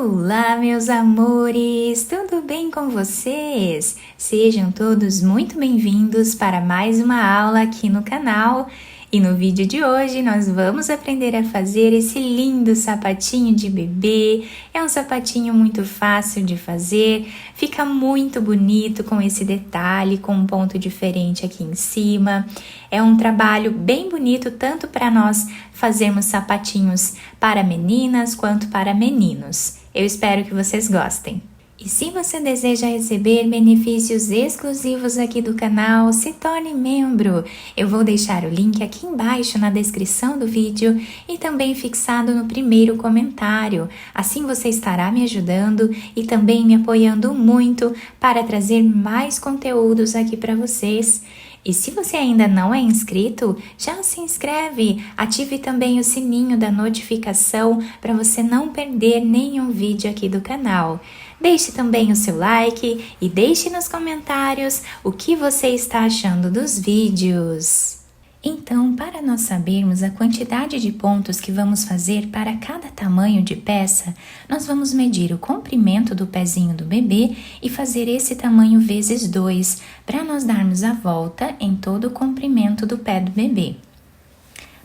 Olá, meus amores! Tudo bem com vocês? Sejam todos muito bem-vindos para mais uma aula aqui no canal. E no vídeo de hoje nós vamos aprender a fazer esse lindo sapatinho de bebê. É um sapatinho muito fácil de fazer, fica muito bonito com esse detalhe, com um ponto diferente aqui em cima. É um trabalho bem bonito tanto para nós fazermos sapatinhos para meninas quanto para meninos. Eu espero que vocês gostem. E se você deseja receber benefícios exclusivos aqui do canal, se torne membro. Eu vou deixar o link aqui embaixo na descrição do vídeo e também fixado no primeiro comentário. Assim você estará me ajudando e também me apoiando muito para trazer mais conteúdos aqui para vocês. E se você ainda não é inscrito, já se inscreve, ative também o sininho da notificação para você não perder nenhum vídeo aqui do canal. Deixe também o seu like e deixe nos comentários o que você está achando dos vídeos. Então, para nós sabermos a quantidade de pontos que vamos fazer para cada tamanho de peça, nós vamos medir o comprimento do pezinho do bebê e fazer esse tamanho vezes 2, para nós darmos a volta em todo o comprimento do pé do bebê.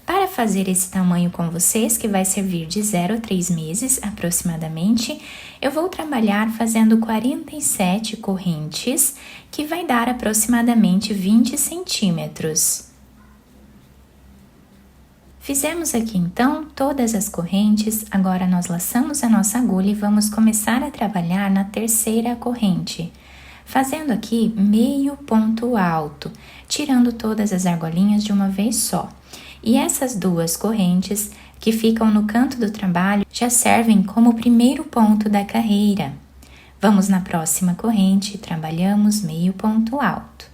Para fazer esse tamanho com vocês, que vai servir de 0 a 3 meses aproximadamente, eu vou trabalhar fazendo 47 correntes, que vai dar aproximadamente 20 centímetros. Fizemos aqui então todas as correntes, agora nós laçamos a nossa agulha e vamos começar a trabalhar na terceira corrente, fazendo aqui meio ponto alto, tirando todas as argolinhas de uma vez só. E essas duas correntes que ficam no canto do trabalho já servem como o primeiro ponto da carreira. Vamos na próxima corrente, trabalhamos meio ponto alto.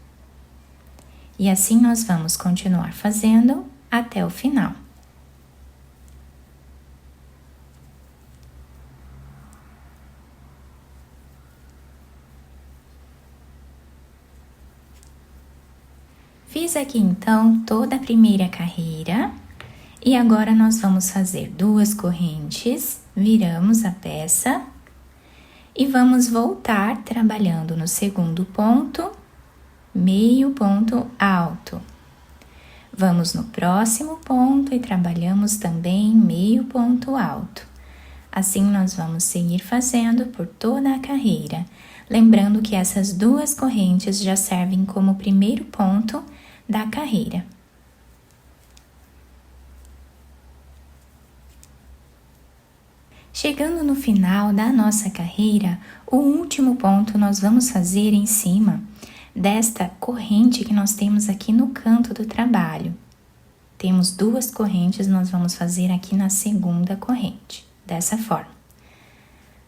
E assim nós vamos continuar fazendo até o final. Fiz aqui então toda a primeira carreira e agora nós vamos fazer duas correntes, viramos a peça e vamos voltar trabalhando no segundo ponto, meio ponto alto. Vamos no próximo ponto e trabalhamos também meio ponto alto. Assim nós vamos seguir fazendo por toda a carreira, lembrando que essas duas correntes já servem como primeiro ponto da carreira. Chegando no final da nossa carreira, o último ponto nós vamos fazer em cima desta corrente que nós temos aqui no canto do trabalho. Temos duas correntes, nós vamos fazer aqui na segunda corrente, dessa forma.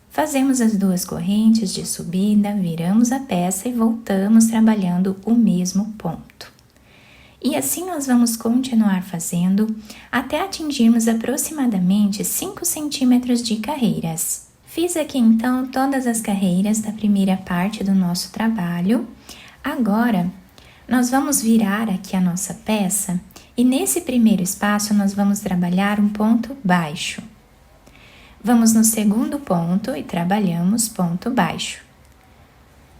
Fazemos as duas correntes de subida, viramos a peça e voltamos trabalhando o mesmo ponto. E assim nós vamos continuar fazendo até atingirmos aproximadamente 5 centímetros de carreiras. Fiz aqui então todas as carreiras da primeira parte do nosso trabalho. Agora, nós vamos virar aqui a nossa peça e nesse primeiro espaço nós vamos trabalhar um ponto baixo. Vamos no segundo ponto e trabalhamos ponto baixo.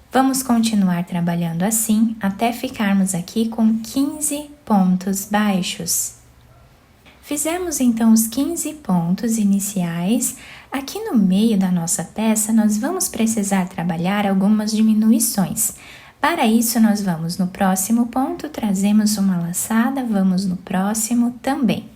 Vamos continuar trabalhando assim até ficarmos aqui com 15 pontos baixos. Fizemos então os 15 pontos iniciais. Aqui no meio da nossa peça, nós vamos precisar trabalhar algumas diminuições. Para isso, nós vamos no próximo ponto, trazemos uma laçada, vamos no próximo também.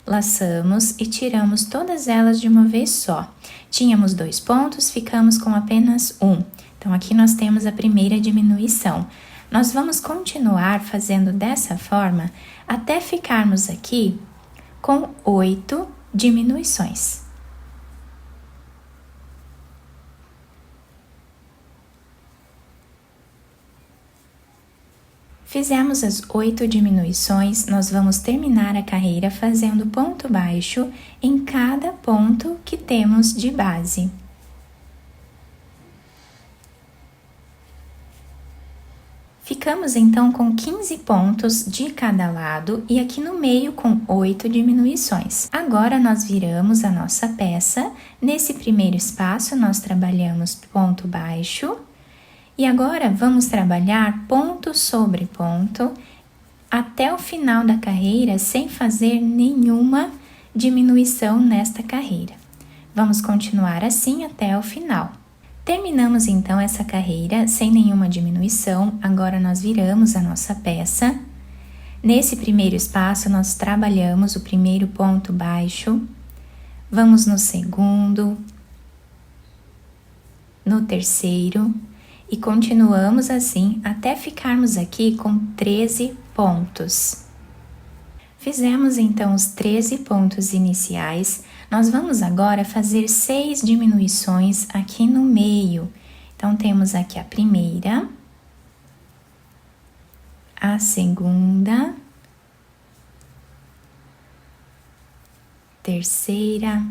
Laçamos e tiramos todas elas de uma vez só. Tínhamos 2 pontos, ficamos com apenas 1. Então, aqui nós temos a primeira diminuição. Nós vamos continuar fazendo dessa forma até ficarmos aqui com 8 diminuições. Fizemos as 8 diminuições, nós vamos terminar a carreira fazendo ponto baixo em cada ponto que temos de base. Ficamos então com 15 pontos de cada lado e aqui no meio com 8 diminuições. Agora nós viramos a nossa peça. Nesse primeiro espaço nós trabalhamos ponto baixo e agora vamos trabalhar ponto sobre ponto até o final da carreira sem fazer nenhuma diminuição nesta carreira. Vamos continuar assim até o final. Terminamos então essa carreira sem nenhuma diminuição, agora nós viramos a nossa peça. Nesse primeiro espaço nós trabalhamos o primeiro ponto baixo, vamos no segundo, no terceiro e continuamos assim até ficarmos aqui com 13 pontos. Fizemos então os 13 pontos iniciais, nós vamos agora fazer 6 diminuições aqui no meio. Então, temos aqui a primeira, a segunda, terceira,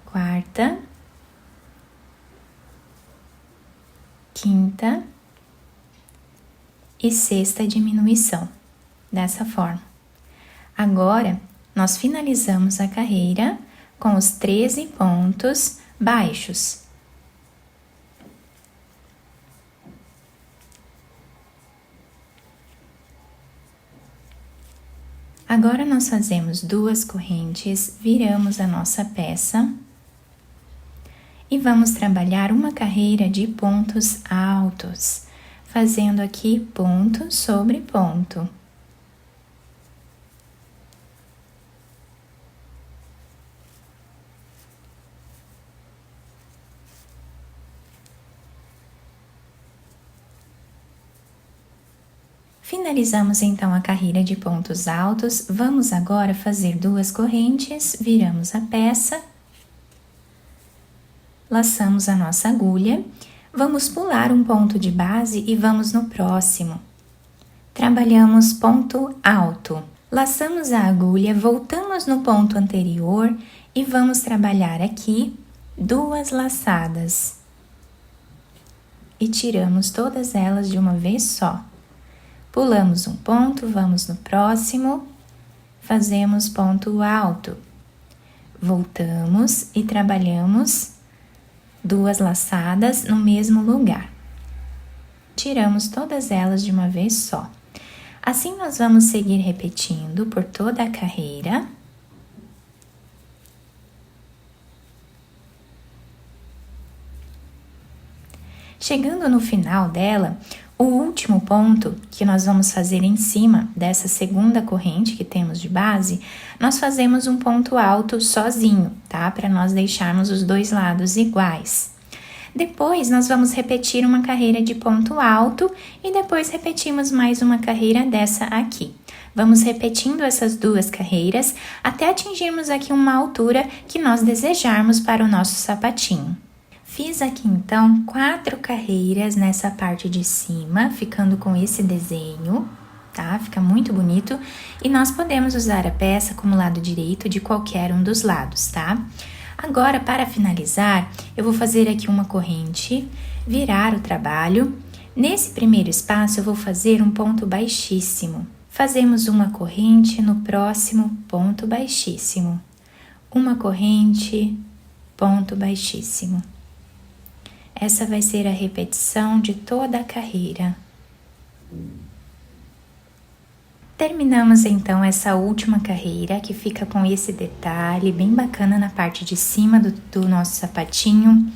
quarta, quinta e sexta diminuição, dessa forma. Agora, nós finalizamos a carreira com os 13 pontos baixos. Agora, nós fazemos 2 correntes, viramos a nossa peça e vamos trabalhar uma carreira de pontos altos, fazendo aqui ponto sobre ponto. Finalizamos então a carreira de pontos altos, vamos agora fazer 2 correntes, viramos a peça, laçamos a nossa agulha, vamos pular um ponto de base e vamos no próximo. Trabalhamos ponto alto, laçamos a agulha, voltamos no ponto anterior e vamos trabalhar aqui 2 laçadas. E tiramos todas elas de uma vez só. Pulamos um ponto, vamos no próximo, fazemos ponto alto. Voltamos e trabalhamos 2 laçadas no mesmo lugar. Tiramos todas elas de uma vez só. Assim, nós vamos seguir repetindo por toda a carreira. Chegando no final dela, o último ponto que nós vamos fazer em cima dessa segunda corrente que temos de base, nós fazemos um ponto alto sozinho, tá? Para nós deixarmos os 2 lados iguais. Depois, nós vamos repetir uma carreira de ponto alto e depois repetimos mais uma carreira dessa aqui. Vamos repetindo essas 2 carreiras até atingirmos aqui uma altura que nós desejarmos para o nosso sapatinho. Fiz aqui então 4 carreiras nessa parte de cima, ficando com esse desenho, tá? Fica muito bonito e nós podemos usar a peça como lado direito de qualquer um dos lados, tá? Agora, para finalizar, eu vou fazer aqui uma corrente, virar o trabalho. Nesse primeiro espaço, eu vou fazer um ponto baixíssimo. Fazemos uma corrente no próximo ponto baixíssimo. Uma corrente, ponto baixíssimo. Essa vai ser a repetição de toda a carreira. Terminamos então essa última carreira que fica com esse detalhe bem bacana na parte de cima do nosso sapatinho.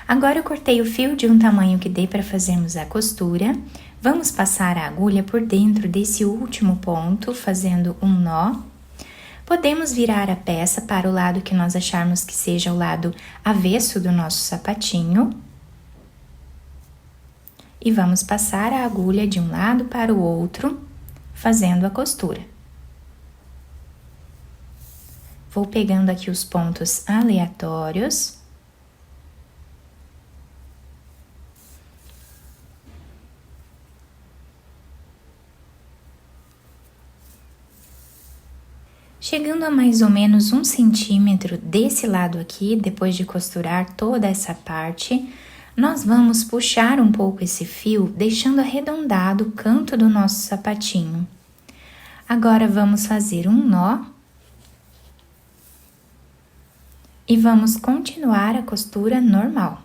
Agora eu cortei o fio de um tamanho que dê para fazermos a costura. Vamos passar a agulha por dentro desse último ponto, fazendo um nó. Podemos virar a peça para o lado que nós acharmos que seja o lado avesso do nosso sapatinho. E vamos passar a agulha de um lado para o outro, fazendo a costura. Vou pegando aqui os pontos aleatórios. Chegando a mais ou menos 1 centímetro desse lado aqui, depois de costurar toda essa parte, Nós vamos puxar um pouco esse fio, deixando arredondado o canto do nosso sapatinho. Agora vamos fazer um nó e vamos continuar a costura normal.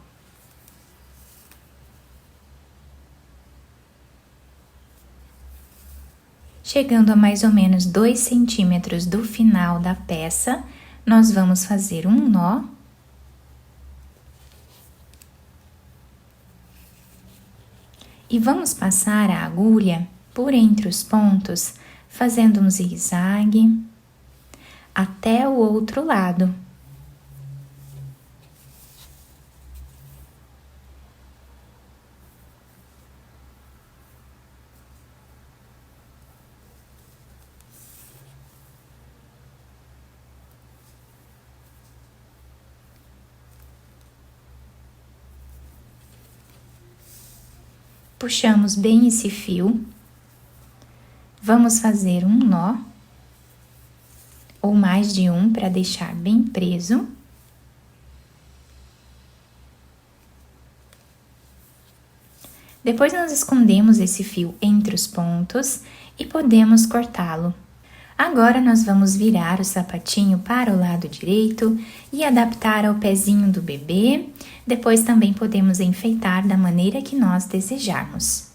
Chegando a mais ou menos 2 centímetros do final da peça, nós vamos fazer um nó. E vamos passar a agulha por entre os pontos, fazendo um zigue-zague até o outro lado. Puxamos bem esse fio, vamos fazer um nó, ou mais de um para deixar bem preso. Depois nós escondemos esse fio entre os pontos e podemos cortá-lo. Agora nós vamos virar o sapatinho para o lado direito e adaptar ao pezinho do bebê. Depois também podemos enfeitar da maneira que nós desejarmos.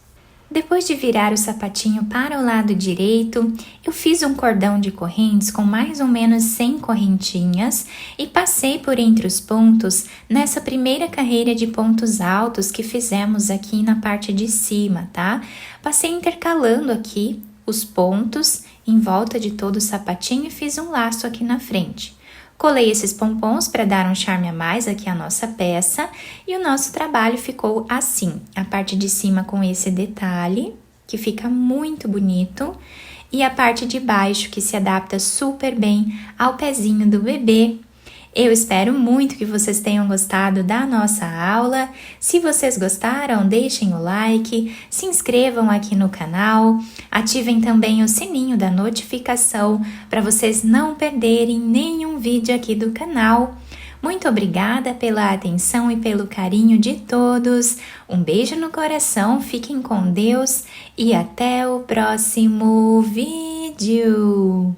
Depois de virar o sapatinho para o lado direito, eu fiz um cordão de correntes com mais ou menos 100 correntinhas e passei por entre os pontos nessa primeira carreira de pontos altos que fizemos aqui na parte de cima, tá? Passei intercalando aqui os pontos em volta de todo o sapatinho e fiz um laço aqui na frente. Colei esses pompons para dar um charme a mais aqui à nossa peça e o nosso trabalho ficou assim, a parte de cima com esse detalhe, que fica muito bonito, e a parte de baixo que se adapta super bem ao pezinho do bebê. Eu espero muito que vocês tenham gostado da nossa aula. Se vocês gostaram, deixem o like, se inscrevam aqui no canal, ativem também o sininho da notificação para vocês não perderem nenhum vídeo aqui do canal. Muito obrigada pela atenção e pelo carinho de todos. Um beijo no coração, fiquem com Deus e até o próximo vídeo.